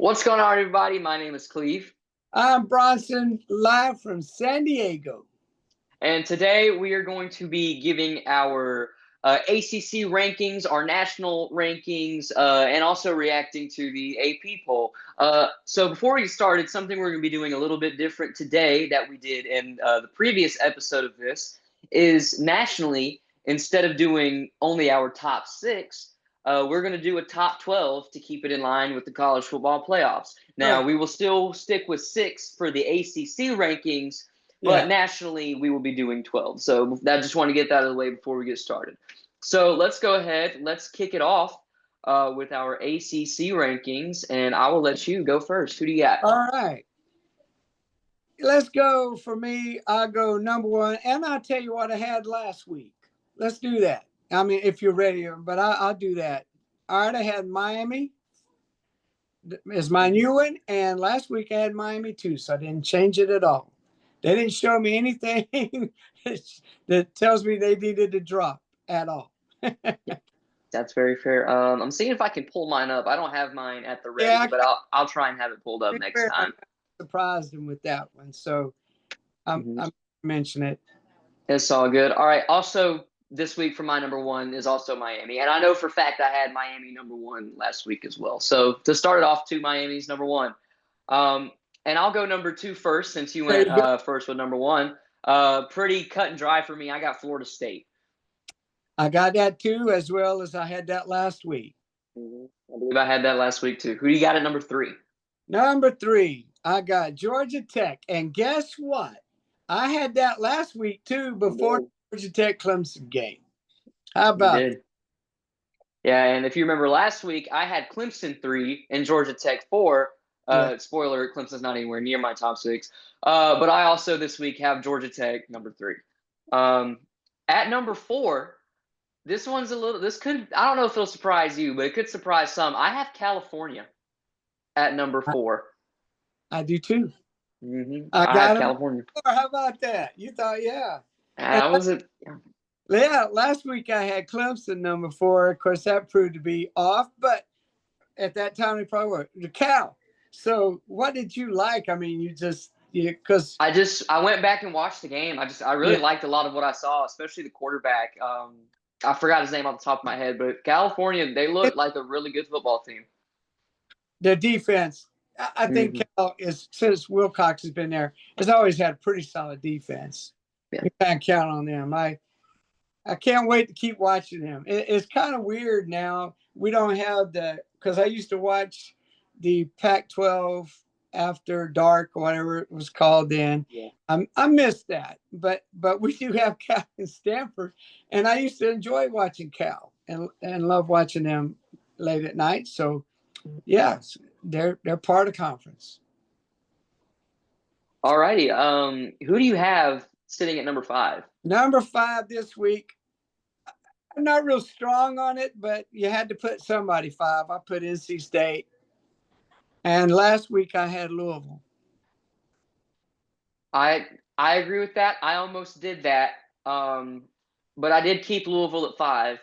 What's going on, everybody? My name is Cleve. I'm Bronson, live from San Diego. And today we are going to be giving our ACC rankings, our national rankings, and also reacting to the AP poll. So before we get started, something we're going to be doing a little bit different today that we did in the previous episode of this is nationally, instead of doing only our top 6, we're going to do a top 12 to keep it in line with the college football playoffs. Now, Right. we will still stick with 6 for the ACC rankings, but nationally, we will be doing 12. So I just want to get that out of the way before we get started. So let's go ahead. Let's kick it off with our ACC rankings, and I will let you go first. Who do you got? All right. Let's go for me. I'll go number 1, and I'll tell you what I had last week. Let's do that. I mean, if you're ready, but I'll do that. All right, I had Miami as my new one, and last week I had Miami too, so I didn't change it at all. They didn't show me anything that tells me they needed to drop at all. That's very fair. I'm seeing if I can pull mine up. I don't have mine at the ready, but I'll try and have it pulled up next time. I surprised him with that one, so I'm mentioning it. It's all good. All right. Also, this week for my number 1 is also Miami, and I know for a fact I had Miami number 1 last week as well. So to start it off, 2 Miami's number 1. And I'll go number 2 first, since you went first with number 1. Pretty cut and dry for me. I got Florida State. I got that too, as well as I had that last week. I believe I had that last week too. Who do you got at number 3? Number 3, I got Georgia Tech. And guess what? I had that last week too, before the Georgia Tech Clemson game. How about it? Yeah, and if you remember last week, I had Clemson 3 and Georgia Tech 4. Spoiler, Clemson's not anywhere near my top 6. But I also this week have Georgia Tech number 3. At number 4, this one's I don't know if it'll surprise you, but it could surprise some. I have California at number 4. I do too. I got California. How about that? You thought, yeah. That was it. Yeah, last week I had Clemson number 4. Of course, that proved to be off, but at that time they probably were the Cal. So, what did you like? I mean, because I went back and watched the game. I really liked a lot of what I saw, especially the quarterback. I forgot his name off the top of my head, but California, they look like a really good football team. Their defense, I think Cal is, since Wilcox has been there, has always had a pretty solid defense. Yeah. You can't count on them. I can't wait to keep watching them. It's kind of weird now. We don't have because I used to watch the Pac-12 after dark or whatever it was called then. Yeah. I missed that, but we do have Cal and Stanford, and I used to enjoy watching Cal and love watching them late at night. So, yeah, they're part of conference. All righty. Who do you have sitting at number 5? Number 5 this week. I'm not real strong on it, but you had to put somebody 5. I put NC State. And last week I had Louisville. I agree with that. I almost did that. But I did keep Louisville at 5.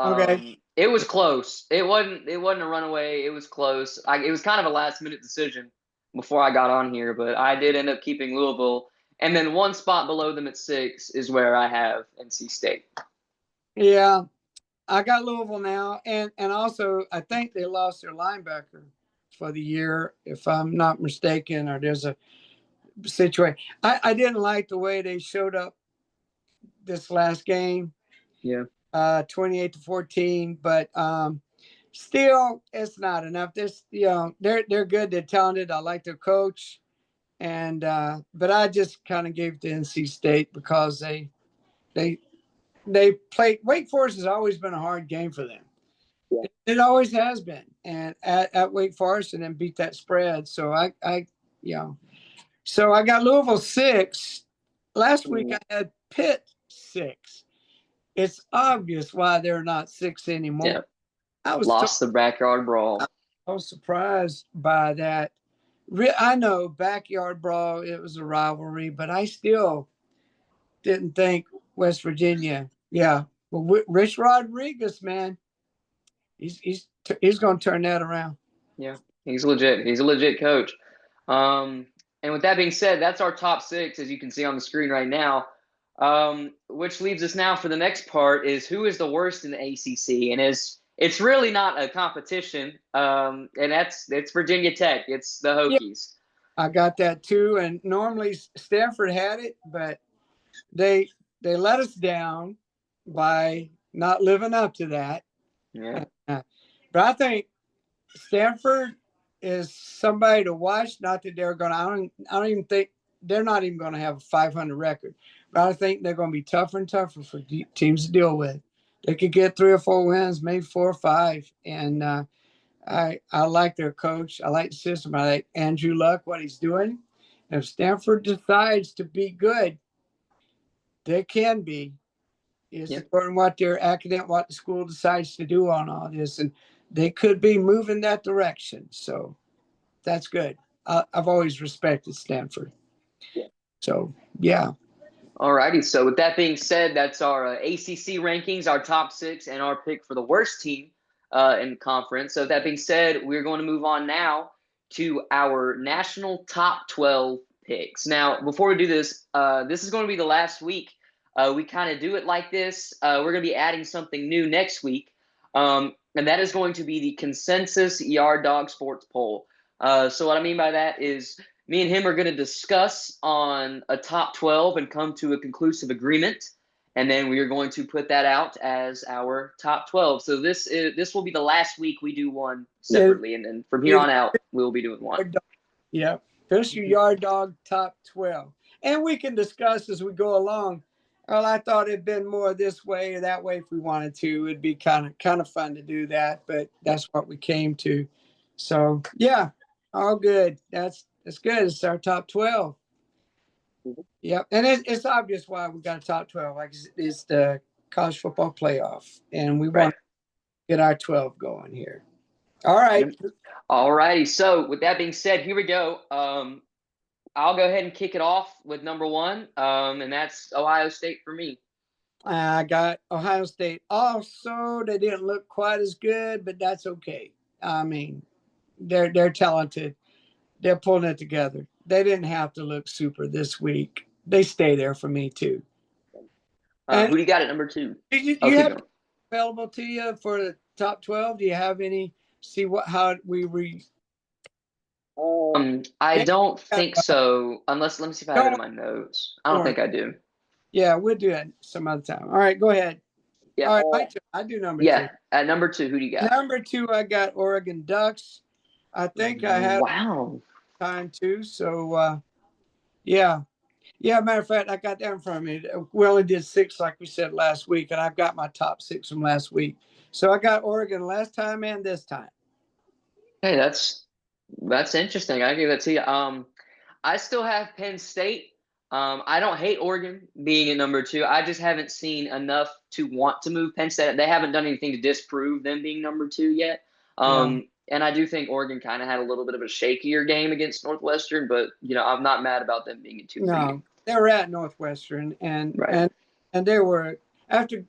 Okay. It was close. It wasn't a runaway. It was close. It was kind of a last-minute decision before I got on here, but I did end up keeping Louisville. And then one spot below them at 6 is where I have NC State. Yeah, I got Louisville now, and also I think they lost their linebacker for the year, if I'm not mistaken, or there's a situation. I didn't like the way they showed up this last game. Yeah. 28-14, but still, it's not enough. They're good. They're talented. I like their coach, and but I just kind of gave it to NC State because they played. Wake Forest has always been a hard game for them. Yeah. It always has been, and at Wake Forest, and then beat that spread. So so I got Louisville 6. Last week I had Pitt 6. It's obvious why they're not 6 anymore. Yeah. I was lost the backyard brawl. I was surprised by that. I know backyard brawl, it was a rivalry, but I still didn't think West Virginia. Yeah. Well, Rich Rodriguez, man, he's going to turn that around. Yeah. He's legit. He's a legit coach. And with that being said, that's our top six, as you can see on the screen right now. Which leaves us now for the next part is who is the worst in the ACC, and it's really not a competition. And it's Virginia Tech. It's the Yeah, Hokies. I got that too. And normally Stanford had it, but they let us down by not living up to that. Yeah. But I think Stanford is somebody to watch. Not that they're going to. I don't even think they're not even going to have a 500 record. But I think they're going to be tougher and tougher for teams to deal with. They could get 3 or 4 wins, maybe 4 or 5. And I like their coach. I like the system. I like Andrew Luck, what he's doing. If Stanford decides to be good, they can be. It's important what what the school decides to do on all this, and they could be moving that direction. So that's good. I've always respected Stanford. Yeah. So yeah. All righty. So with that being said, that's our ACC rankings, our top six, and our pick for the worst team in the conference. So with that being said, we're going to move on now to our national top 12 picks. Now, before we do this, this is going to be the last week. We kind of do it like this. We're going to be adding something new next week, and that is going to be the consensus YardDogSports poll. So what I mean by that is me and him are going to discuss on a top 12 and come to a conclusive agreement. And then we are going to put that out as our top 12. So this will be the last week we do one separately. And then from here on out, we'll be doing one. Yeah. There's your Yard Dog top 12. And we can discuss as we go along. Well, I thought it'd been more this way or that way if we wanted to. It'd be kind of fun to do that, but that's what we came to. So yeah, all good. That's good. It's our top 12. Yep. And it's obvious why we got a top 12. Like it's the college football playoff. And we want to get our 12 going here. All right. All righty. So with that being said, here we go. I'll go ahead and kick it off with number one, and that's Ohio State for me. I got Ohio State also. They didn't look quite as good, but that's okay. I mean, they're talented. They're pulling it together. They didn't have to look super this week. They stay there for me too. Who do you got at number two? You have available to you for the top 12? Do you have any? See how we I don't think so. Unless, let me see if I have it in my notes. I don't think I do. Yeah, we'll do it some other time. All right, go ahead. Yeah. All right, I do number two. Yeah, at number two, who do you got? Number two, I got Oregon Ducks. I think I had time too. So, yeah. Matter of fact, I got that in front of me. We only did 6, like we said last week, and I've got my top 6 from last week. So I got Oregon last time and this time. Hey, that's interesting. I give that to you. I still have Penn State. I don't hate Oregon being at number two. I just haven't seen enough to want to move Penn State. They haven't done anything to disprove them being number two yet. And I do think Oregon kind of had a little bit of a shakier game against Northwestern, but I'm not mad about them being in 2. No, they were at Northwestern, and they were after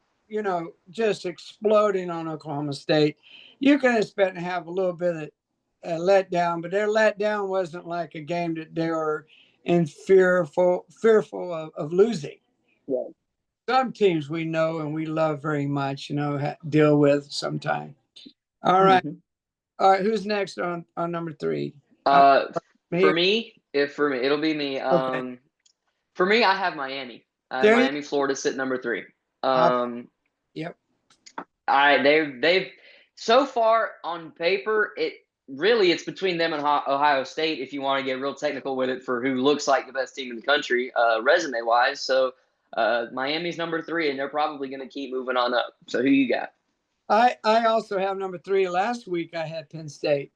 just exploding on Oklahoma State. You can expect to have a little bit of a letdown, but their letdown wasn't like a game that they were in fearful of losing. Yeah. Some teams we know and we love very much, deal with sometime. All right. All right. Who's next on number 3? For me, it'll be me. Okay. For me, I have Miami. Miami, Florida sit number 3. Yep. They've so far on paper, it's between them and Ohio State if you want to get real technical with it for who looks like the best team in the country, resume wise. So Miami's number 3, and they're probably going to keep moving on up. So who you got? I also have number 3. Last week I had Penn State,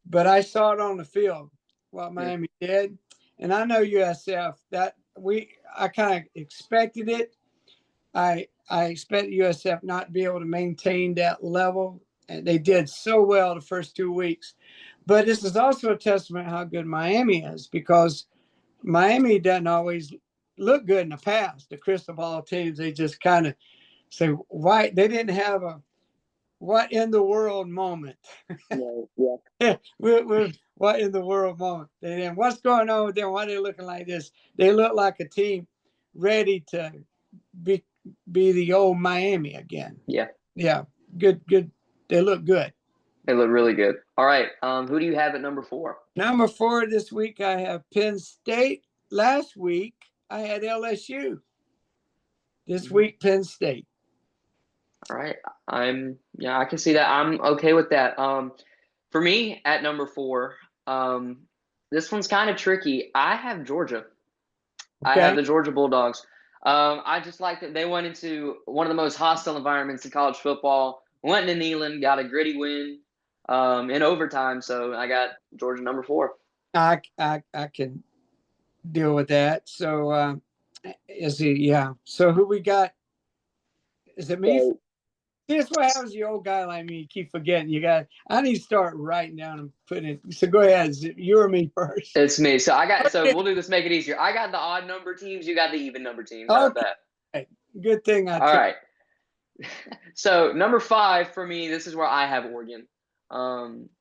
but I saw it on the field what Miami did, and I know USF I kind of expected it. I expect USF not to be able to maintain that level, and they did so well the first 2 weeks. But this is also a testament how good Miami is, because Miami doesn't always look good in the past. The crystal ball teams, they just kind of say, why they didn't have what in the world moment. Yeah. What in the world moment. Then what's going on with them? Why are they looking like this? They look like a team ready to be the old Miami again. Yeah. Yeah. Good. They look good. They look really good. All right. Who do you have at number 4? Number 4 this week, I have Penn State. Last week, I had LSU. This week, Penn State. All right. I can see that. I'm okay with that. For me at number 4, this one's kind of tricky. I have Georgia. I have Okay. the Georgia Bulldogs. I just like that they went into one of the most hostile environments in college football. Went to Neyland, got a gritty win in overtime. So I got Georgia number 4. I can deal with that. So is he? Yeah. So who we got? Is it me? So That's what happens to you old guy like me. You keep forgetting. I need to start writing down and putting it. So go ahead. Is it you or me first? it's me. So Okay. we'll do this, make it easier. I got the odd number teams, you got the even number teams. How about that? Good thing I All took. right. So number 5 for me, this is where I have Oregon.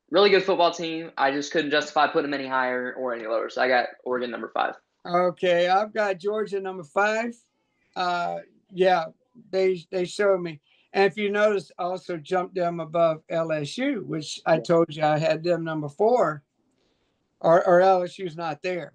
Really good football team. I just couldn't justify putting them any higher or any lower. So I got Oregon number 5. Okay, I've got Georgia number 5. Yeah, they showed me. And if you notice, I also jumped them above LSU, which I told you I had them number 4, or LSU's not there.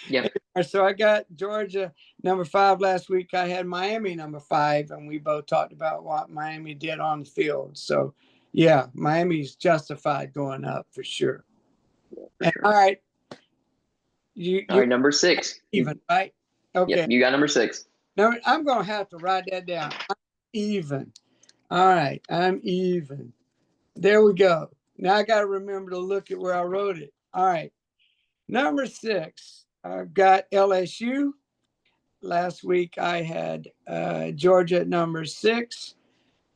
Yeah. So I got Georgia number 5 last week. I had Miami number 5, and we both talked about what Miami did on the field. So, yeah, Miami's justified going up for sure. For sure. All right. All right, number 6. Even, right? Okay. Yep, you got number 6. Now, I'm going to have to write that down. I'm even. All right. I'm even. There we go. Now I got to remember to look at where I wrote it. All right. Number 6, I've got LSU. Last week I had Georgia at number 6.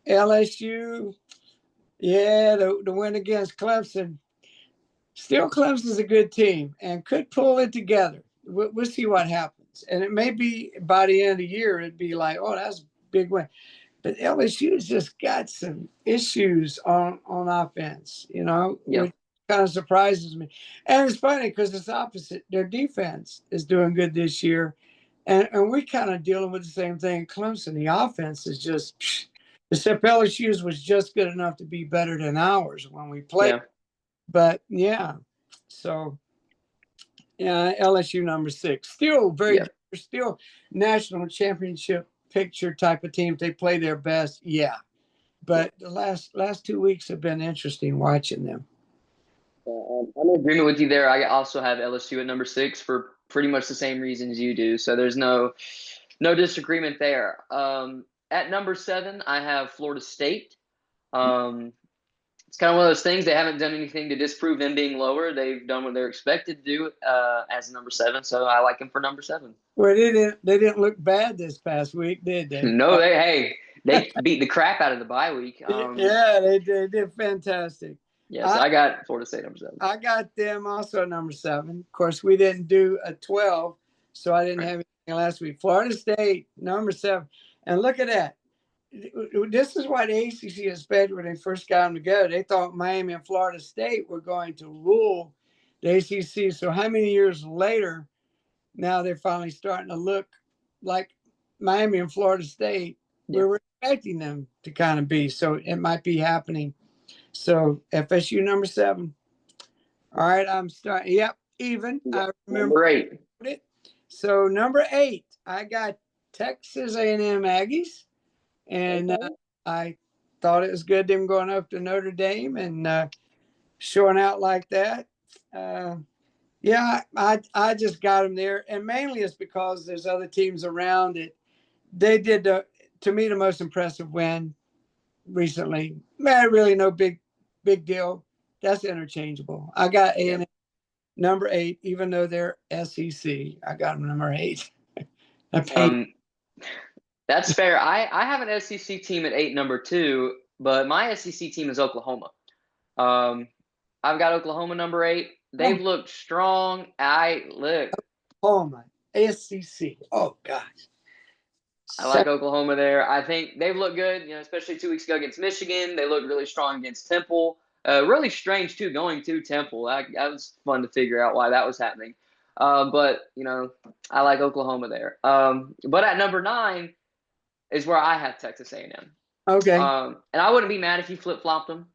LSU, yeah, the win against Clemson. Still, Clemson's a good team and could pull it together. We'll see what happens. And it may be by the end of the year, it'd be like, oh, that's a big win. But LSU's just got some issues on offense, which kind of surprises me. And it's funny because it's opposite. Their defense is doing good this year. And we're kind of dealing with the same thing. Clemson, the offense is just, except LSU's was just good enough to be better than ours when we played. Yeah. But yeah, so yeah, LSU number 6, still very good. Still national championship picture type of team. If they play their best, yeah. But the last 2 weeks have been interesting watching them. I'm in agreement with you there. I also have LSU at number 6 for pretty much the same reasons you do. So there's no disagreement there. At number 7, I have Florida State. It's kind of one of those things. They haven't done anything to disprove them being lower. They've done what they're expected to do as number 7. So I like them for number 7. Well, they didn't look bad this past week, did they? No, they beat the crap out of the bye week. Yeah, they did fantastic. Yeah, so I got Florida State number 7. I got them also at number 7. Of course, we didn't do a 12, so I didn't have anything last week. Florida State, number 7. And look at that. This is why the ACC is better when they first got them together. They thought Miami and Florida State were going to rule the ACC. So how many years later, now they're finally starting to look like Miami and Florida State. Yeah. We're expecting them to kind of be. So it might be happening. So FSU number 7. All right, I'm starting. Yep, even. I remember number 8. It. So number 8, I got Texas A&M Aggies. And I thought it was good them going up to Notre Dame and showing out like that. Yeah, I just got them there. And mainly it's because there's other teams around it. They did, to me, the most impressive win recently. Man, really no big deal. That's interchangeable. I got A&M number 8, even though they're SEC. I got them number 8. That's fair. I have an SEC team at 8, number 2, but my SEC team is Oklahoma. I've got Oklahoma number 8. They've looked strong. Oklahoma, SEC. Oh, gosh. I like Oklahoma there. I think they've looked good, especially 2 weeks ago against Michigan. They looked really strong against Temple. Really strange, too, going to Temple. That was fun to figure out why that was happening. But, I like Oklahoma there. But at number 9 is where I have Texas A&M. Okay. And I wouldn't be mad if you flip-flopped them.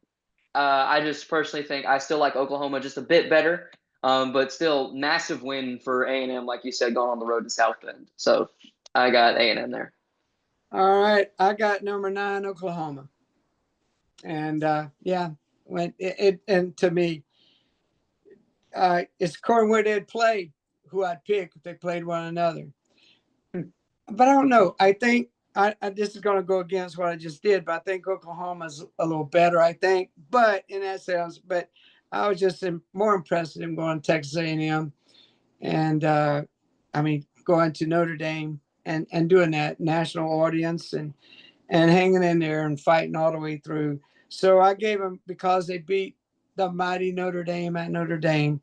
I just personally think I still like Oklahoma just a bit better. But still, massive win for A&M, like you said, going on the road to South Bend. So I got A&M there. All right. I got number 9, Oklahoma. And and to me, it's according where they'd play, who I'd pick if they played one another. But I don't know. I think this is going to go against what I just did, but I think Oklahoma's a little better, I think. But in that sense, I was just more impressed in going to Texas A&M and, going to Notre Dame and doing that national audience and hanging in there and fighting all the way through. So I gave them, because they beat the mighty Notre Dame at Notre Dame,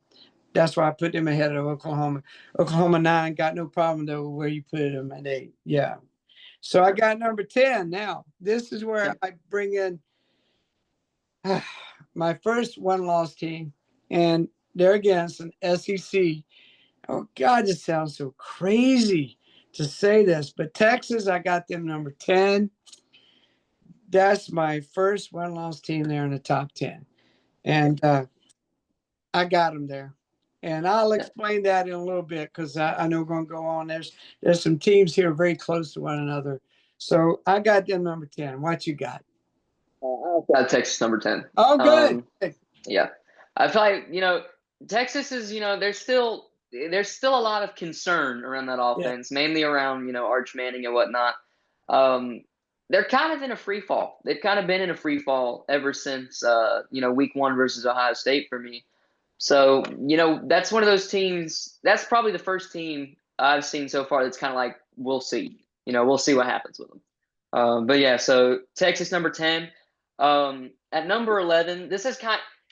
that's why I put them ahead of Oklahoma. Oklahoma 9, got no problem, though, where you put them at 8. Yeah. So I got number 10 now. This is where I bring in my first one-loss team, and they're against an SEC. Oh, God, this sounds so crazy to say this, but Texas, I got them number 10. That's my first one-loss team there in the top 10. And I got them there. And I'll explain that in a little bit because I know we're going to go on. There's some teams here very close to one another. So I got them number 10. What you got? I got Texas number 10. Oh, good. Yeah. I feel like, Texas is, there's still a lot of concern around that offense, mainly around, Arch Manning and whatnot. They're kind of in a free fall. They've kind of been in a free fall ever since, week 1 versus Ohio State for me. So, that's one of those teams. That's probably the first team I've seen so far that's kind of like, we'll see. We'll see what happens with them. But yeah, so Texas number 10. At number 11, this is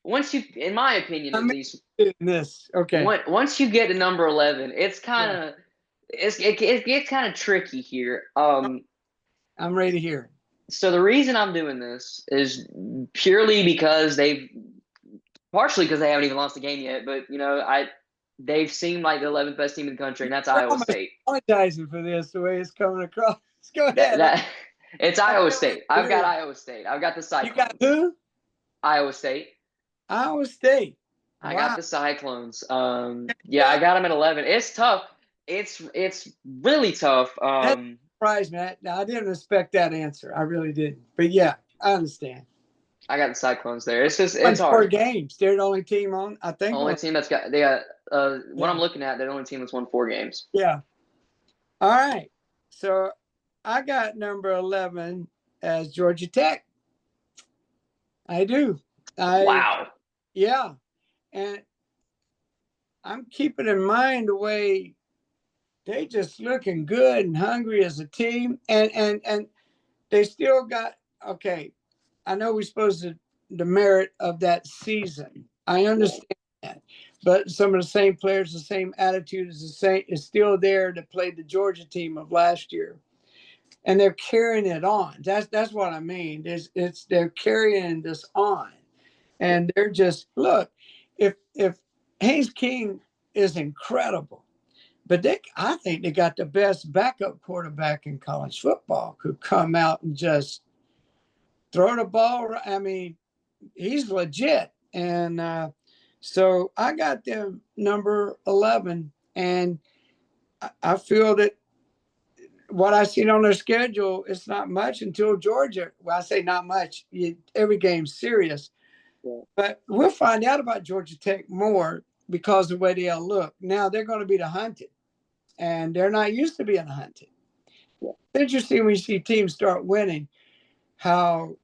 once you, in my opinion at least, once you get to number 11, it's kind of it gets kind of tricky here. I'm ready to hear it. So the reason I'm doing this is purely because partially because they haven't even lost a game yet, but they've seemed like the 11th best team in the country, and that's Iowa State. I'm apologizing for this, the way it's coming across. Go ahead. It's Iowa State. I've got Iowa State. I've got the Cyclones. You got who? Iowa State. Iowa State. I got the Cyclones. I got them at 11. It's tough. It's really tough. That surprised me. I didn't expect that answer. I really didn't. But yeah, I understand. I got the Cyclones there. It's hard. 4 games. They're the only team on. I think. Only team that's got. What I'm looking at, they're the only team that's won 4 games. Yeah. All right. So I got number 11 as Georgia Tech. I do. Wow. Yeah. And I'm keeping in mind the way they just looking good and hungry as a team. And they still got, okay, I know we're supposed to, the merit of that season. I understand that. But some of the same players, the same attitude is still there that played the Georgia team of last year. And they're carrying it on. That's what I mean. They're carrying this on. And they're just, look, if Haynes King is incredible, but I think they got the best backup quarterback in college football, could come out and just throw the ball. I mean, he's legit. And so I got them number 11, and I feel that what I seen on their schedule, it's not much until Georgia. Well, I say not much. Every game's serious. Yeah. But we'll find out about Georgia Tech more because of the way they'll look. Now they're going to be the hunted, and they're not used to being hunted. Yeah. It's interesting when you see teams start winning, how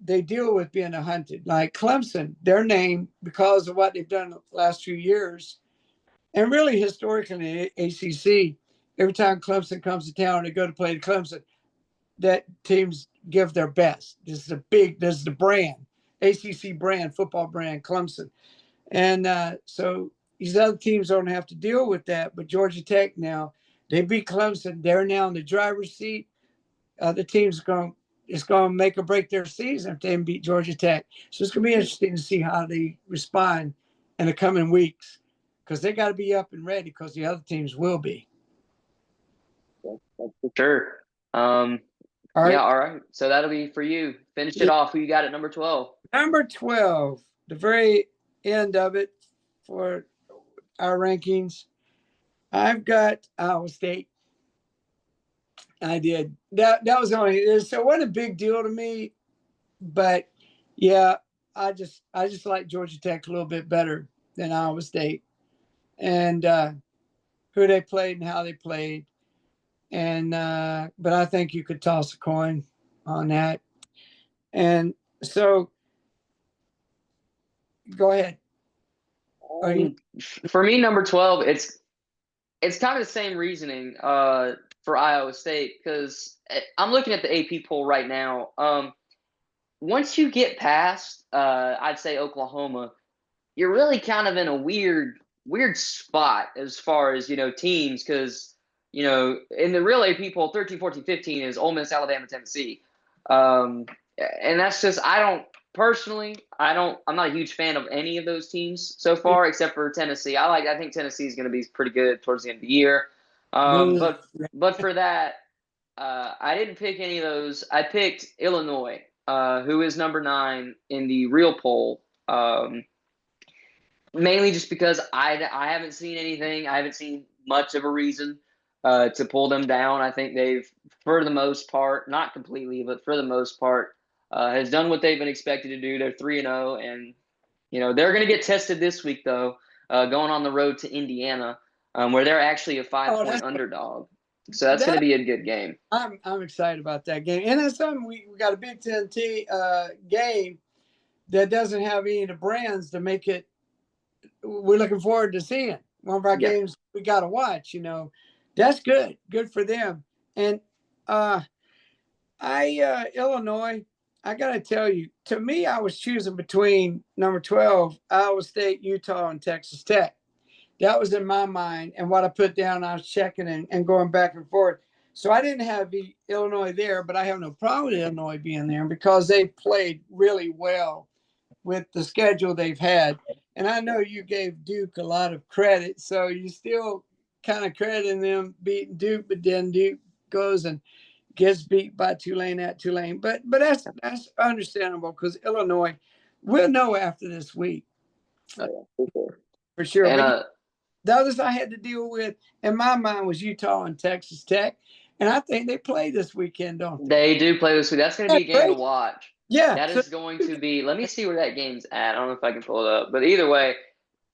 they deal with being a hunted. Like Clemson, their name, because of what they've done the last few years, and really historically in the ACC, every time Clemson comes to town, they go to play Clemson, that teams give their best. This is the brand, ACC brand, football brand, Clemson. And so these other teams don't have to deal with that. But Georgia Tech now, they beat Clemson. They're now in the driver's seat. other teams it's going to make or break their season if they can beat Georgia Tech. So it's going to be interesting to see how they respond in the coming weeks, because they got to be up and ready, because the other teams will be. That's for sure. All Yeah, right. all right. So that'll be for you. Finish it off. Who you got at number 12? Number 12, the very end of it for our rankings. I've got Iowa State. I did. That was only, so it wasn't a big deal to me, but yeah, I just like Georgia Tech a little bit better than Iowa State, and who they played and how they played. And but I think you could toss a coin on that. And so go ahead. For me, number 12, it's kind of the same reasoning for Iowa State, because I'm looking at the AP poll right now. Once you get past, I'd say Oklahoma, you're really kind of in a weird spot as far as, teams, because, in the real AP poll, 13, 14, 15 is Ole Miss, Alabama, Tennessee. And that's just, I'm not a huge fan of any of those teams so far, except for Tennessee. I think Tennessee is going to be pretty good towards the end of the year. But for that, I didn't pick any of those. I picked Illinois, who is number 9 in the real poll. Mainly just because I haven't seen anything. I haven't seen much of a reason to pull them down. I think they've, for the most part, not completely, but for the most part, has done what they've been expected to do. They're 3-0, and they're going to get tested this week, though, going on the road to Indiana, where they're actually a 5-point underdog. So that's going to be a good game. I'm excited about that game. And then something, we got a Big Ten game that doesn't have any of the brands to make it. We're looking forward to seeing one of our games we got to watch. That's good. Good for them. And Illinois, I got to tell you, to me, I was choosing between number 12, Iowa State, Utah, and Texas Tech. That was in my mind. And what I put down, I was checking and going back and forth. So I didn't have Illinois there, but I have no problem with Illinois being there because they played really well with the schedule they've had. And I know you gave Duke a lot of credit, so you still kind of crediting them beating Duke, but then Duke goes and gets beat by Tulane at Tulane. But that's understandable, because Illinois, we'll know after this week. For sure. And, but the others I had to deal with, in my mind, was Utah and Texas Tech. And I think they play this weekend, don't they? They do play this week. That's going to be a game to watch. Yeah. That is going to be – let me see where that game's at. I don't know if I can pull it up. But either way,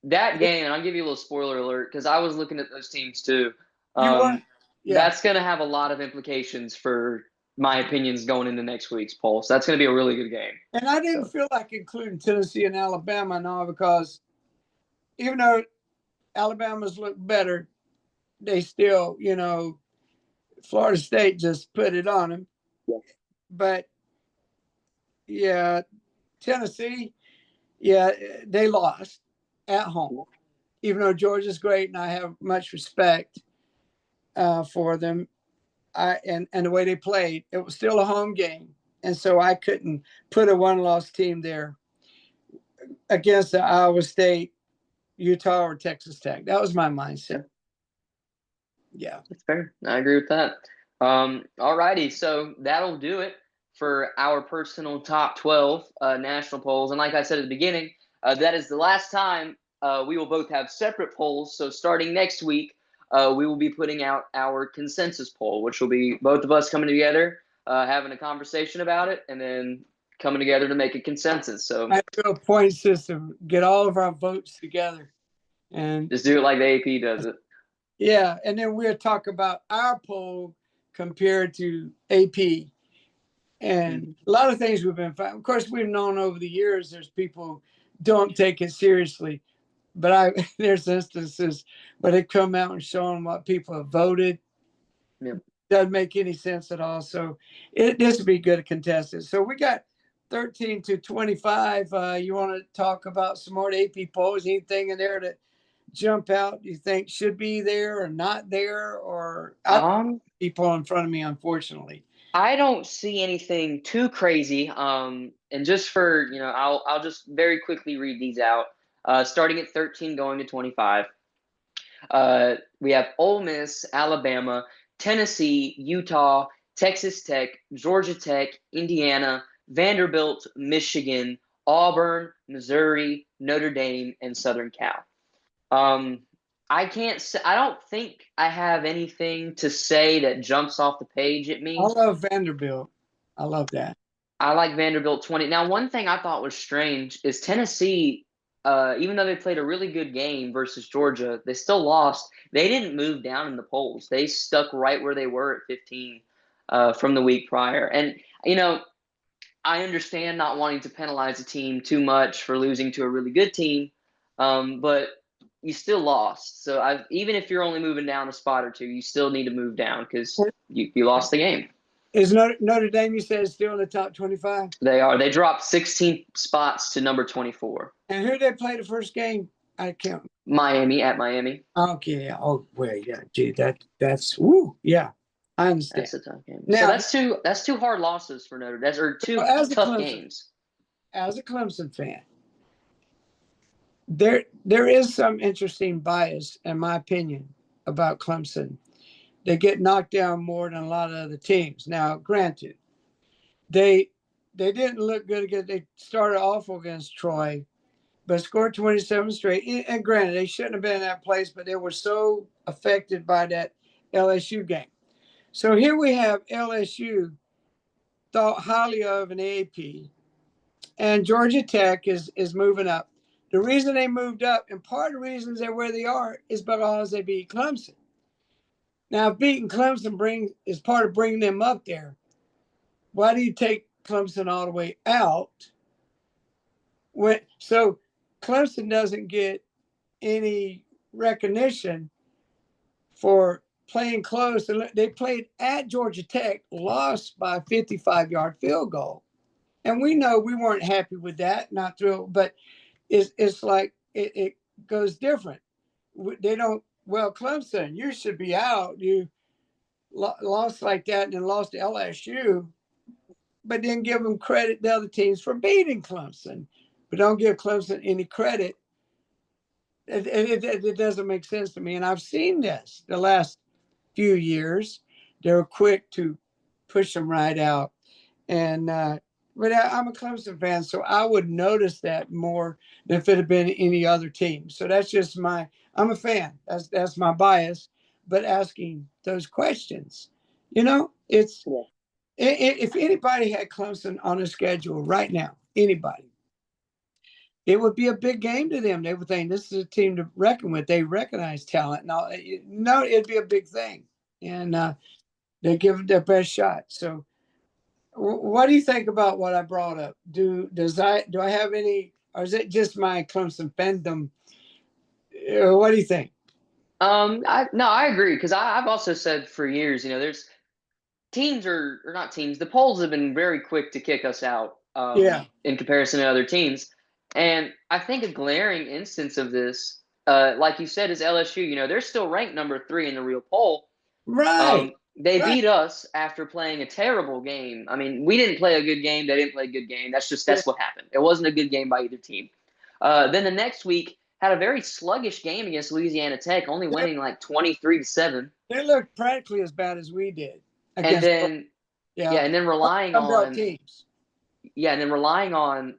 that game – and I'll give you a little spoiler alert, because I was looking at those teams too. That's going to have a lot of implications for my opinions going into next week's poll. So that's going to be a really good game. And I didn't feel like including Tennessee and Alabama and all, because even though Alabama's look better, they still, Florida State just put it on them. Yeah. But, yeah, Tennessee, they lost at home. Even though Georgia's great and I have much respect for them, and the way they played, it was still a home game. And so I couldn't put a one-loss team there against the Iowa State, Utah, or Texas Tech. That was my mindset. Yeah. That's fair. I agree with that. All righty. So that'll do it for our personal top 12 national polls. And like I said at the beginning, that is the last time we will both have separate polls. So starting next week, we will be putting out our consensus poll, which will be both of us coming together, having a conversation about it, and then coming together to make a consensus. So I do a point system, get all of our votes together, and just do it like the AP does it. Yeah, and then we'll talk about our poll compared to AP. And a lot of things we've been finding. Of course, we've known over the years there's people don't take it seriously. But there's instances where they come out and show them what people have voted. Yep. Doesn't make any sense at all. So this would be good contested. So we got 13 to 25. You want to talk about some more AP polls? Anything in there that jump out you think should be there or not there, or people in front of me, unfortunately? I don't see anything too crazy. And just for I'll just very quickly read these out. Starting at 13, going to 25. We have Ole Miss, Alabama, Tennessee, Utah, Texas Tech, Georgia Tech, Indiana, Vanderbilt, Michigan, Auburn, Missouri, Notre Dame, and Southern Cal. Um, I can't say, I don't think I have anything to say that jumps off the page at I me. love Vanderbilt. I love that. I like Vanderbilt 20. Now, one thing I thought was strange is Tennessee, even though they played a really good game versus Georgia, they still lost. They didn't move down in the polls. They stuck right where they were at 15 from the week prior. And, I understand not wanting to penalize a team too much for losing to a really good team, but you still lost. So even if you're only moving down a spot or two, you still need to move down because you lost the game. Is Notre Dame, you said, still in the top 25? They are. They dropped 16 spots to number 24. And who did they play the first game? I can't. Miami at Miami. Okay. Oh, well, yeah. Gee, that's woo. Yeah, I understand. That's a tough game. Now, So that's two hard losses for Notre Dame. Or two tough games. As a Clemson fan, there is some interesting bias, in my opinion, about Clemson. They get knocked down more than a lot of other teams. Now, granted, they didn't look good against. They started awful against Troy, but scored 27 straight. And granted, they shouldn't have been in that place, but they were so affected by that LSU game. So here we have LSU thought highly of an AP, and Georgia Tech is moving up. The reason they moved up, and part of the reasons they're where they are, is because they beat Clemson. Now, if beating Clemson is part of bringing them up there, why do you take Clemson all the way out? So Clemson doesn't get any recognition for playing close. They played at Georgia Tech, lost by a 55-yard field goal. And we know we weren't happy with that, not thrilled, but it's like it goes different. They don't, well, Clemson, you should be out. You lost like that and then lost to LSU, but then give them credit, the other teams, for beating Clemson, but don't give Clemson any credit. It doesn't make sense to me. And I've seen this the last few years. They're quick to push them right out. And, but I'm a Clemson fan, so I would notice that more than if it had been any other team. So that's just I'm a fan. That's my bias. But asking those questions, it's if anybody had Clemson on a schedule right now, anybody, it would be a big game to them. They would think this is a team to reckon with. They recognize talent. No, it'd be a big thing, and they give it their best shot. So, what do you think about what I brought up? Do I have any, or is it just my Clemson fandom? What do you think? I agree because I've also said for years, there's teams or not teams. The polls have been very quick to kick us out. In comparison to other teams, and I think a glaring instance of this, like you said, is LSU. They're still ranked number 3 in the real poll. Right. They beat us after playing a terrible game. I mean, we didn't play a good game. They didn't play a good game. That's what happened. It wasn't a good game by either team. Then the next week had a very sluggish game against Louisiana Tech, only winning like 23-7. They looked practically as bad as we did. And then, and then relying on teams. Yeah, and then relying on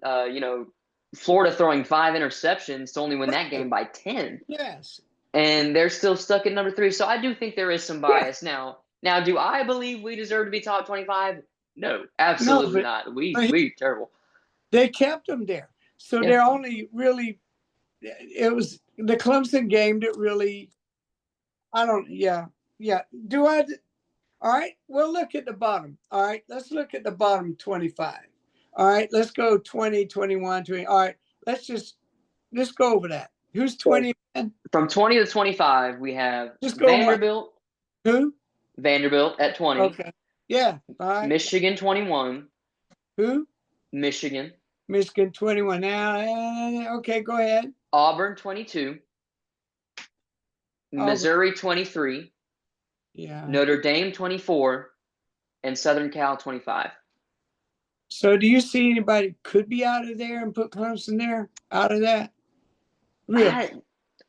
Florida throwing 5 interceptions to only win that game by 10. Yes. And they're still stuck at number 3. So I do think there is some bias now. Now, do I believe we deserve to be top 25? No, absolutely not. We terrible. They kept them there. So they're only really, it was the Clemson game that really, all right, we'll look at the bottom. All right, let's look at the bottom 25. All right, let's go 20, 21, 20. All right, let's go over that. Who's 20? From 20 to 25, we have Vanderbilt. Who? Vanderbilt at 20. Okay. Yeah. All right. Michigan 21. Who? Michigan 21. Now, okay, go ahead. Auburn 22. Missouri 23. Yeah. Notre Dame 24. and Southern Cal 25. So do you see anybody could be out of there and put Clemson there out of that? Really?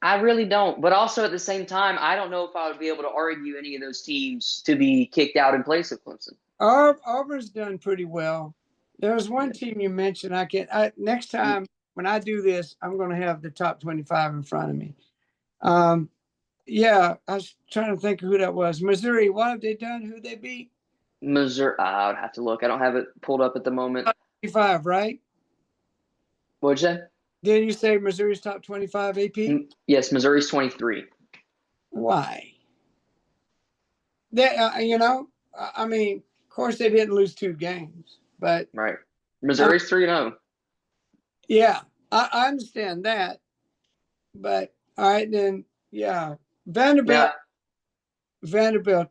I really don't. But also at the same time, I don't know if I would be able to argue any of those teams to be kicked out in place of Clemson. Auburn's done pretty well. There was one team you mentioned. Next time when I do this, I'm going to have the top 25 in front of me. Yeah, I was trying to think of who that was. Missouri. What have they done? Who they beat? Missouri. I would have to look. I don't have it pulled up at the moment. 25, right? What'd you say? Didn't you say Missouri's top 25 AP? Yes, Missouri's 23. Why? They, I mean, of course they didn't lose 2 games, but right. Missouri's 3-0. Yeah, I understand that, but all right then. Yeah, Vanderbilt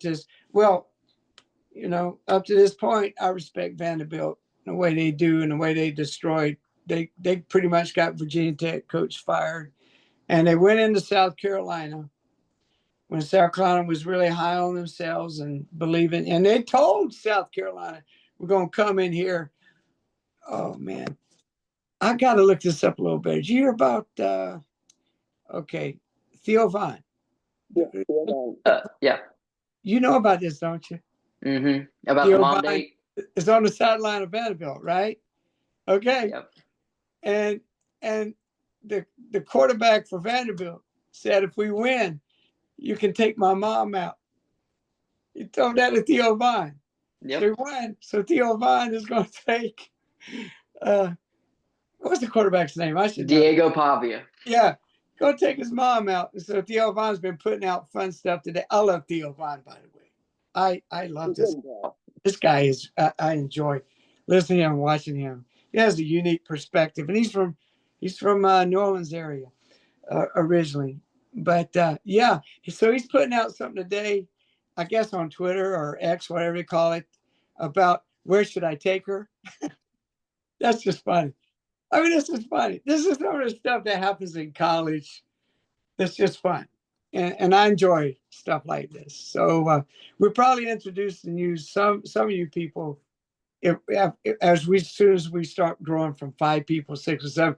is well. Up to this point, I respect Vanderbilt the way they do and the way they destroyed. They pretty much got Virginia Tech coach fired, and they went into South Carolina when South Carolina was really high on themselves and believing. And they told South Carolina, "We're going to come in here." Oh man, I got to look this up a little bit. Did you hear about? Okay, Theo Vaughn. Yeah. You know about this, don't you? Mm-hmm. About Theo the mom Vaughn date. is on the sideline of Vanderbilt, right? Okay. Yep. And the quarterback for Vanderbilt said, "If we win, you can take my mom out." He told that to Theo Vaughn. Yep. So he won. So Theo Vaughn is going to take. What's the quarterback's name? I should know. Diego Pavia. Yeah. Go take his mom out. So Theo Vaughn's been putting out fun stuff today. I love Theo Vaughn, by the way. I love this. This guy is. I enjoy listening to him, watching him. He has a unique perspective, and he's from New Orleans area originally. But yeah, so he's putting out something today, I guess on Twitter or X, whatever you call it, about where should I take her. That's just funny. I mean, this is funny. This is some of the stuff that happens in college. It's just fun. And I enjoy stuff like this. So we're probably introducing you, some of you people, as soon as we start growing from 5 people, 6 or 7,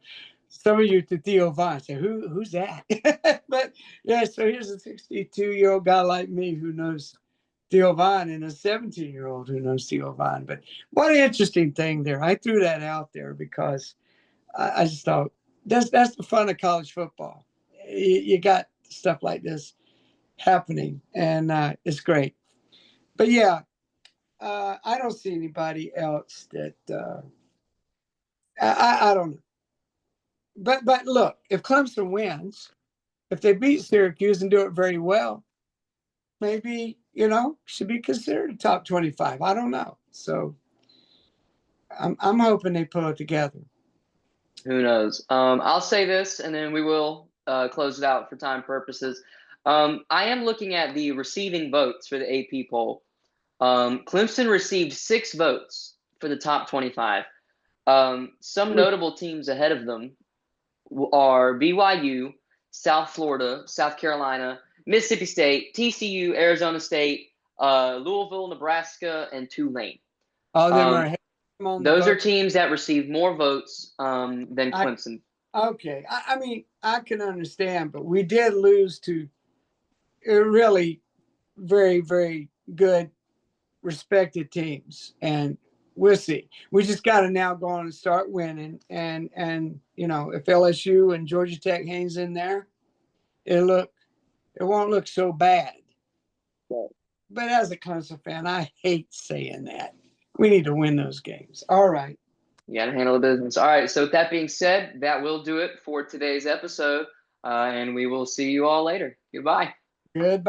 some of you to Theo Vaughn say, who's that? But yeah, so here's a 62-year-old guy like me who knows Theo Vaughn and a 17-year-old who knows Theo Vaughn. But what an interesting thing there. I threw that out there because I just thought that's the fun of college football. You got stuff like this happening, and it's great. But yeah, I don't see anybody else that I don't know. But look, if Clemson wins, if they beat Syracuse and do it very well, maybe should be considered a top 25. I don't know. So I'm hoping they pull it together. Who knows? I'll say this, and then we will close it out for time purposes. I am looking at the receiving votes for the AP poll. Clemson received 6 votes for the top 25. Some notable teams ahead of them are BYU, South Florida, South Carolina, Mississippi State, TCU, Arizona State, Louisville, Nebraska, and Tulane. All of them are ahead. Those are teams that received more votes than Clemson. Okay. I mean, I can understand, but we did lose to really very, very good, respected teams. And we'll see. We just got to now go on and start winning. And if LSU and Georgia Tech hangs in there, it won't look so bad. Right. But as a Clemson fan, I hate saying that. We need to win those games. All right. You got to handle the business. All right. So with that being said, that will do it for today's episode. And we will see you all later. Goodbye. Goodbye.